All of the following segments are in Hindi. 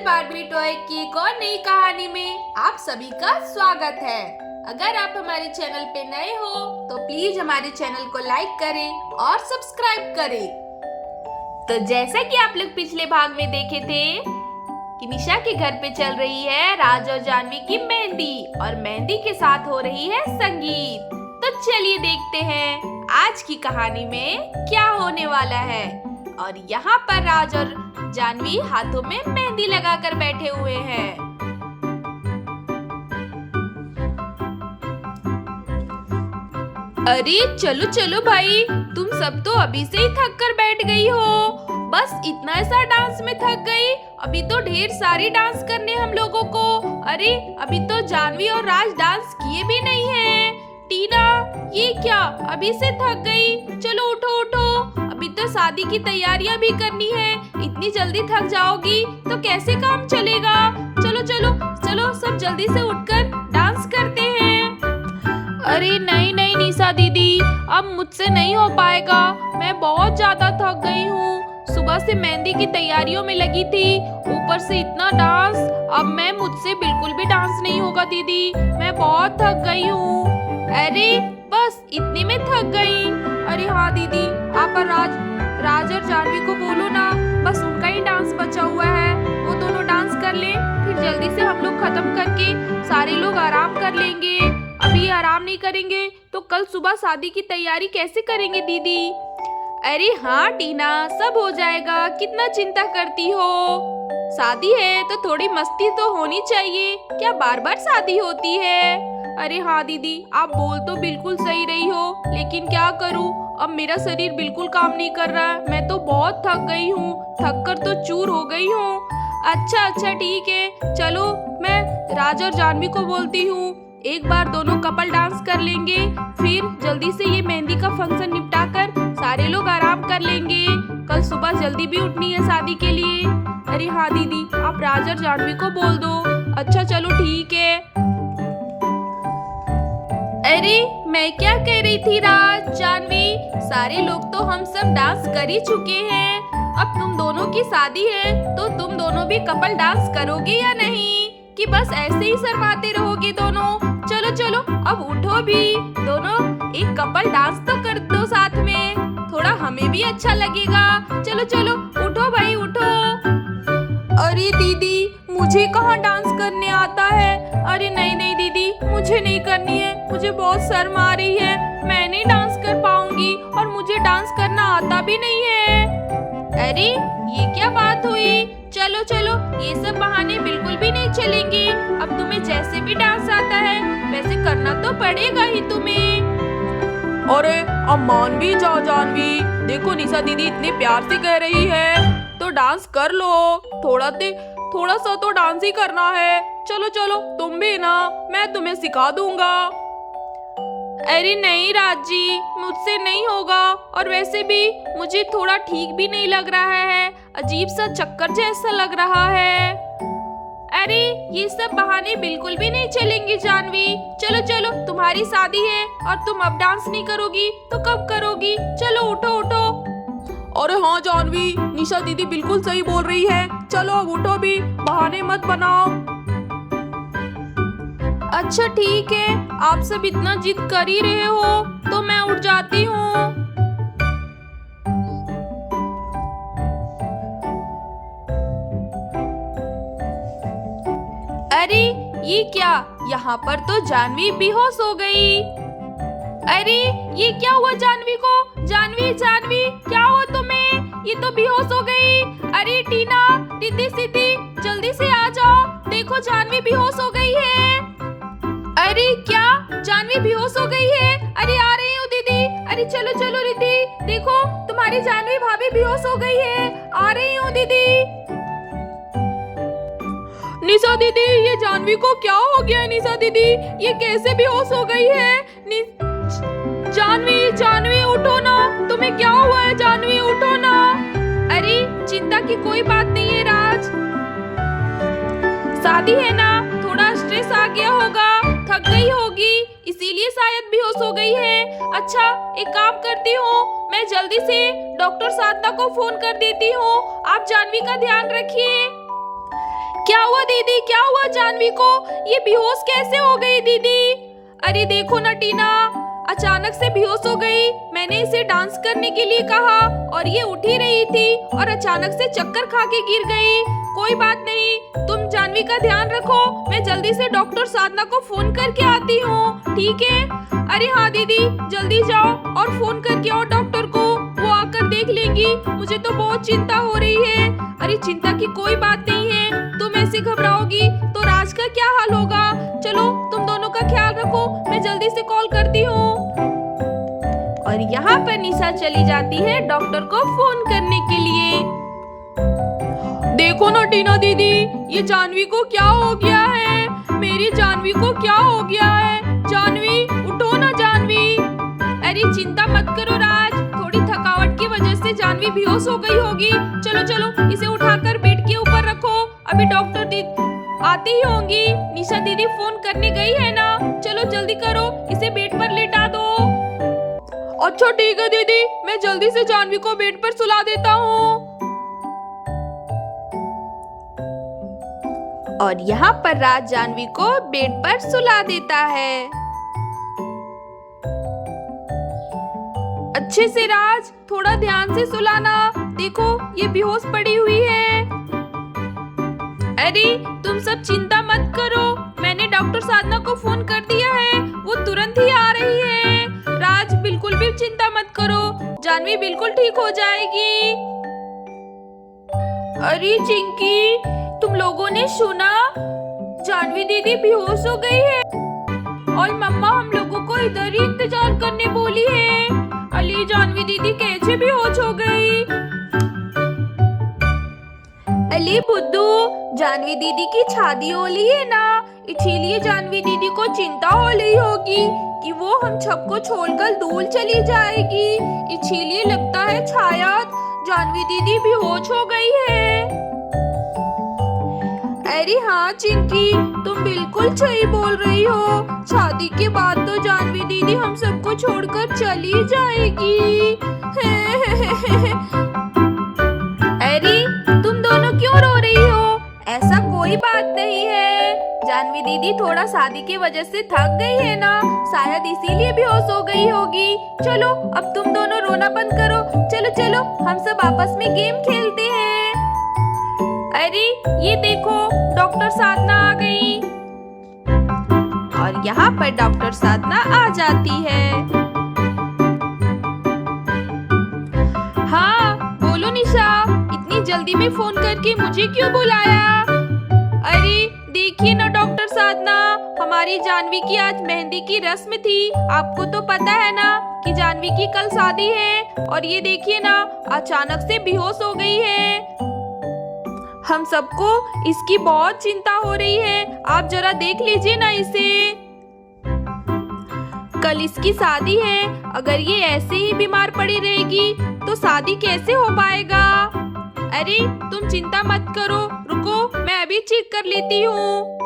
बार्बी टॉय की एक और नई कहानी में आप सभी का स्वागत है। अगर आप हमारे चैनल पे नए हो तो प्लीज हमारे चैनल को लाइक करें और सब्सक्राइब करें। तो जैसा कि आप लोग पिछले भाग में देखे थे कि निशा के घर पे चल रही है राज और जानवी की मेहंदी और मेहंदी के साथ हो रही है संगीत। तो चलिए देखते हैं आज की कहानी में क्या होने वाला है। और यहाँ पर राज और जानवी हाथों में मेहंदी लगाकर बैठे हुए हैं। अरे चलो चलो भाई, तुम सब तो अभी से ही थक कर बैठ गई हो। बस इतना सा डांस में थक गई? अभी तो ढेर सारी डांस करने हम लोगों को। अरे अभी तो जानवी और राज डांस किए भी नहीं हैं। टीना, ये क्या अभी से थक गई? चलो उठो उठो, अभी तो शादी की तैयारियां भी करनी है। इतनी जल्दी थक जाओगी तो कैसे काम चलेगा? चलो चलो चलो, सब जल्दी से उठकर डांस करते हैं। अरे नहीं नहीं निशा दीदी, अब मुझसे नहीं हो पाएगा। मैं बहुत ज्यादा थक गई हूँ। सुबह से मेहंदी की तैयारियों में लगी थी, ऊपर से इतना डांस। अब मुझसे बिल्कुल भी डांस नहीं होगा दीदी, मैं बहुत थक गई हूँ। अरे बस इतने में थक गई? अरे हाँ दीदी, आप राज और जानवी को बोलो ना, बस उनका ही डांस बचा हुआ है, वो दोनों डांस कर लें, फिर जल्दी से हम लोग खत्म करके सारे लोग आराम कर लेंगे। अभी आराम नहीं करेंगे तो कल सुबह शादी की तैयारी कैसे करेंगे दीदी? अरे हाँ टीना, सब हो जाएगा, कितना चिंता करती हो। शादी है तो थोड़ी मस्ती तो होनी चाहिए, क्या बार बार शादी होती है? अरे हाँ दीदी, आप बोल तो बिल्कुल सही रही हो, लेकिन क्या करूँ, अब मेरा शरीर बिल्कुल काम नहीं कर रहा है। मैं तो बहुत थक गई हूँ, थक कर तो चूर हो गई हूँ। अच्छा अच्छा ठीक है, चलो मैं राज और जानवी को बोलती हूँ, एक बार दोनों कपल डांस कर लेंगे, फिर जल्दी से ये मेहंदी का फंक्शन निपटा कर सारे लोग आराम कर लेंगे। कल सुबह जल्दी भी उठनी है शादी के लिए। अरे हाँ दीदी, आप राज और जानवी को बोल दो। अच्छा चलो ठीक है। अरे मैं क्या कह रही थी राज, जानवी, सारे लोग तो हम सब डांस कर ही चुके हैं। अब तुम दोनों की शादी है तो तुम दोनों भी कपल डांस करोगे या नहीं, कि बस ऐसे ही शर्माते रहोगे दोनों? चलो चलो अब उठो भी, दोनों एक कपल डांस तो कर दो साथ में, थोड़ा हमें भी अच्छा लगेगा। चलो चलो उठो भाई उठो। अरे दीदी, मुझे कहाँ डांस करने आता है? अरे नहीं नहीं दीदी, मुझे नहीं करनी है, मुझे बहुत शर्म आ रही है, मैं नहीं डांस कर पाऊंगी और मुझे डांस करना आता भी नहीं है। अरे ये क्या बात हुई? चलो चलो, ये सब बहाने बिल्कुल भी नहीं चलेंगे। अब तुम्हें जैसे भी डांस आता है वैसे करना तो पड़ेगा ही तुम्हें। अरे अब मान भी जाओ जानवी, देखो निशा दीदी इतने प्यार से कह रही है तो डांस कर लो। थोड़ा सा तो डांस ही करना है। चलो चलो तुम भी ना, मैं तुम्हें सिखा दूंगा। अरे नहीं राजी, मुझसे नहीं होगा, और वैसे भी मुझे थोड़ा ठीक भी नहीं लग रहा है, अजीब सा चक्कर जैसा लग रहा है। अरे ये सब बहाने बिल्कुल भी नहीं चलेंगे जानवी। चलो चलो, तुम्हारी शादी है और तुम अब डांस नहीं करोगी तो कब करोगी? चलो उठो उठो। अरे हाँ जानवी, निशा दीदी बिल्कुल सही बोल रही है, चलो अब उठो भी, बहाने मत बनाओ। अच्छा ठीक है, आप सब इतना जिद कर ही रहे हो तो मैं उठ जाती हूँ। अरे ये क्या, यहाँ पर तो जानवी बेहोश हो गई। अरे ये क्या हुआ जानवी को? जानवी जानवी, क्या हुआ तुम्हें? ये तो बेहोश हो गई। अरे टीना, रिद्धि सिद्धि, जल्दी से आ जाओ, देखो जानवी बेहोश हो गई है। अरे क्या, जानवी बेहोश हो गई है? अरे आ रही हूँ दीदी। अरे चलो चलो रिद्धि, देखो तुम्हारी जानवी भाभी बेहोश हो गई है, आ रही हूँ दीदी। निशा दीदी, ये जानवी को क्या हो गया है? निशा दीदी, ये कैसे बेहोश हो गई है? जानवी जानवी उठो ना, तुम्हें क्या हुआ है? जानवी उठो ना। अरे चिंता की कोई बात नहीं है राज, शादी है ना, थोड़ा स्ट्रेस आ गया होगा, थक गई होगी, इसीलिए शायद बेहोश हो गई है। अच्छा एक काम करती हूँ, मैं जल्दी से डॉक्टर साधना को फोन कर देती हूँ, आप जानवी का ध्यान रखिए। क्या हुआ दीदी, क्या हुआ जानवी को? ये बेहोश कैसे हो गई दीदी? अरे देखो ना टीना, अचानक से बेहोश हो गई। मैंने इसे डांस करने के लिए कहा और ये उठ ही रही थी और अचानक से चक्कर खा के गिर गई। कोई बात नहीं, तुम जानवी का ध्यान रखो, मैं जल्दी से डॉक्टर साधना को फोन करके आती हूँ, ठीक है? अरे हाँ दीदी, जल्दी जाओ और फोन करके आओ डॉक्टर को, वो आकर देख लेंगी। मुझे तो बहुत चिंता हो रही है। अरे चिंता की कोई बात नहीं है, तुम ऐसे घबराओगी तो राज का क्या हाल होगा? चलो तुम दोनों का ख्याल रखो, मैं जल्दी से कॉल करती हूँ। और यहाँ पर निशा चली जाती है डॉक्टर को फोन करने के लिए। देखो ना टीना दीदी, ये जानवी को क्या हो गया है? मेरी जानवी को क्या हो गया है? जानवी, उठो ना जानवी। अरे चिंता मत करो राज, थोड़ी थकावट की वजह से जानवी बेहोश हो गई होगी। चलो चलो, इसे उठाकर बेड के ऊपर रखो, अभी डॉक्टर दीदी आती ही होंगी। निशा दीदी फोन करने गई है ना, चलो जल्दी करो, इसे बेड पर लेटा दो। अच्छा ठीक है दीदी, मैं जल्दी से जानवी को बेड पर सुला देता हूँ। और यहाँ पर राज जानवी को बेड पर सुला देता है। अच्छे से राज, थोड़ा ध्यान से सुलाना, देखो ये बेहोश पड़ी हुई है। अरे तुम सब चिंता मत करो, मैंने डॉक्टर साधना को फोन कर दिया है, वो तुरंत ही आ रही है। राज बिल्कुल भी चिंता मत करो, जानवी बिल्कुल ठीक हो जाएगी। अरे चिंकी, तुम लोगों ने सुना? जानवी दीदी बेहोश हो गई है और मम्मा हम लोगों को इधर ही इंतजार करने बोली है। अली जानवी दीदी कैसे बेहोश हो गई? अली बुद्धू, जानवी दीदी की शादी हो ली है ना, इसीलिए जानवी दीदी को चिंता हो रही होगी कि वो हम सबको छोड़कर दूर चली जाएगी। इसीलिए लगता है शायद जानवी दीदी बेहोश हो गई है। अरे हाँ चिंकी, तुम बिल्कुल सही बोल रही हो, शादी के बाद तो जानवी दीदी हम सबको छोड़कर चली जाएगी। अरे तुम दोनों क्यों रो रही हो? ऐसा कोई बात नहीं है, जानवी दीदी थोड़ा शादी की वजह से थक गई है ना, शायद इसीलिए बेहोश हो गई होगी। चलो अब तुम दोनों रोना बंद करो, चलो चलो हम सब आपस में गेम खेलते हैं। अरे ये देखो, डॉक्टर साधना आ गई। और यहाँ पर डॉक्टर साधना आ जाती है। हाँ बोलो निशा, इतनी जल्दी में फोन करके मुझे क्यों बुलाया? अरे देखिए ना डॉक्टर साधना, हमारी जानवी की आज मेहंदी की रस्म थी। आपको तो पता है ना कि जानवी की कल शादी है, और ये देखिए ना अचानक से बेहोश हो गई है। हम सबको इसकी बहुत चिंता हो रही है, आप जरा देख लीजिए ना इसे। कल इसकी शादी है, अगर ये ऐसे ही बीमार पड़ी रहेगी तो शादी कैसे हो पाएगा? अरे तुम चिंता मत करो, रुको मैं अभी चेक कर लेती हूँ।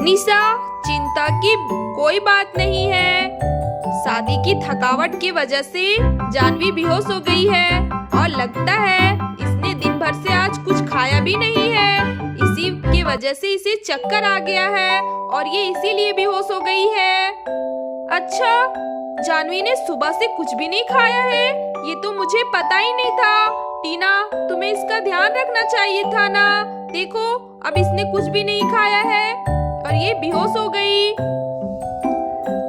निशा, चिंता की कोई बात नहीं है, शादी की थकावट की वजह से जानवी बेहोश हो गई है और लगता है इसने दिन भर से आज कुछ खाया भी नहीं है, इसी की वजह से इसे चक्कर आ गया है और ये इसीलिए बेहोश हो गई है। अच्छा, जानवी ने सुबह से कुछ भी नहीं खाया है, ये तो मुझे पता ही नहीं था। टीना, तुम्हें इसका ध्यान रखना चाहिए था ना, देखो अब इसने कुछ भी नहीं खाया है और ये बेहोश हो गई।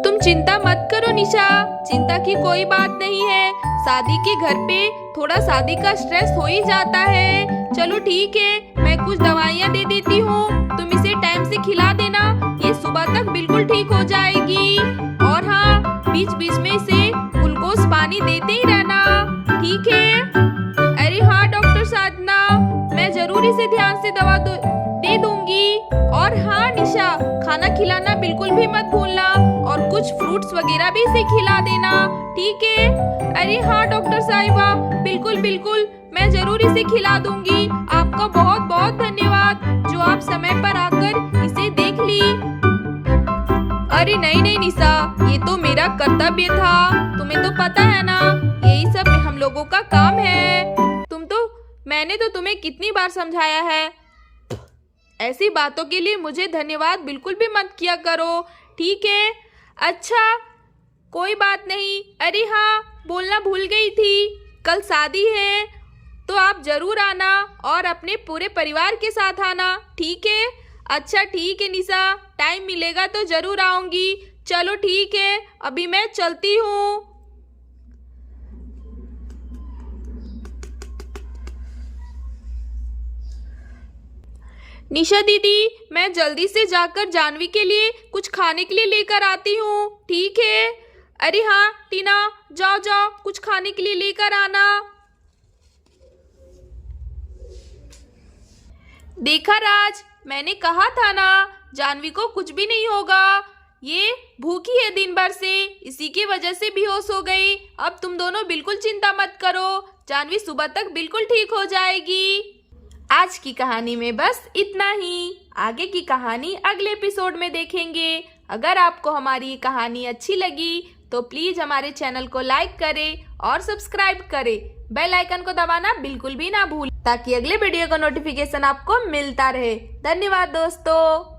तुम चिंता मत करो निशा, चिंता की कोई बात नहीं है, शादी के घर पे थोड़ा शादी का स्ट्रेस हो ही जाता है। चलो ठीक है, मैं कुछ दवाइयाँ दे देती हूँ, तुम इसे टाइम से खिला देना, ये सुबह तक बिल्कुल ठीक हो जाएगी। और हाँ, बीच बीच में इसे ग्लूकोज पानी देते ही रहना, ठीक है? अरे हाँ डॉक्टर साधना, मैं जरूर इसे ध्यान से दवा दे दूंगी। और हाँ निशा, खाना खिलाना बिल्कुल भी मत भूलना और कुछ फ्रूट्स वगैरह भी इसे खिला देना, ठीक है? अरे हाँ डॉक्टर साहिबा, बिल्कुल बिल्कुल, मैं जरूर इसे खिला दूंगी। आपका बहुत बहुत धन्यवाद जो आप समय पर आकर इसे देख ली। अरे नहीं नहीं निशा, ये तो मेरा कर्तव्य था, तुम्हें तो पता है ना, यही सब हम लोगों का काम है। मैंने तो तुम्हें कितनी बार समझाया है, ऐसी बातों के लिए मुझे धन्यवाद बिल्कुल भी मत किया करो, ठीक है? अच्छा कोई बात नहीं। अरे हाँ, बोलना भूल गई थी, कल शादी है तो आप जरूर आना और अपने पूरे परिवार के साथ आना, ठीक है? अच्छा ठीक है निशा, टाइम मिलेगा तो जरूर आऊंगी। चलो ठीक है, अभी मैं चलती हूँ। निशा दीदी, मैं जल्दी से जाकर जानवी के लिए कुछ खाने के लिए लेकर आती हूँ, ठीक है? अरे हाँ टीना, जाओ जाओ, कुछ खाने के लिए लेकर आना। देखा राज, मैंने कहा था ना, जानवी को कुछ भी नहीं होगा, ये भूखी है दिन भर से, इसी की वजह से बेहोश हो गई। अब तुम दोनों बिल्कुल चिंता मत करो, जानवी सुबह तक बिल्कुल ठीक हो जाएगी। आज की कहानी में बस इतना ही, आगे की कहानी अगले एपिसोड में देखेंगे। अगर आपको हमारी ये कहानी अच्छी लगी तो प्लीज हमारे चैनल को लाइक करें और सब्सक्राइब करें। बेल आइकन को दबाना बिल्कुल भी ना भूलें ताकि अगले वीडियो का नोटिफिकेशन आपको मिलता रहे। धन्यवाद दोस्तों।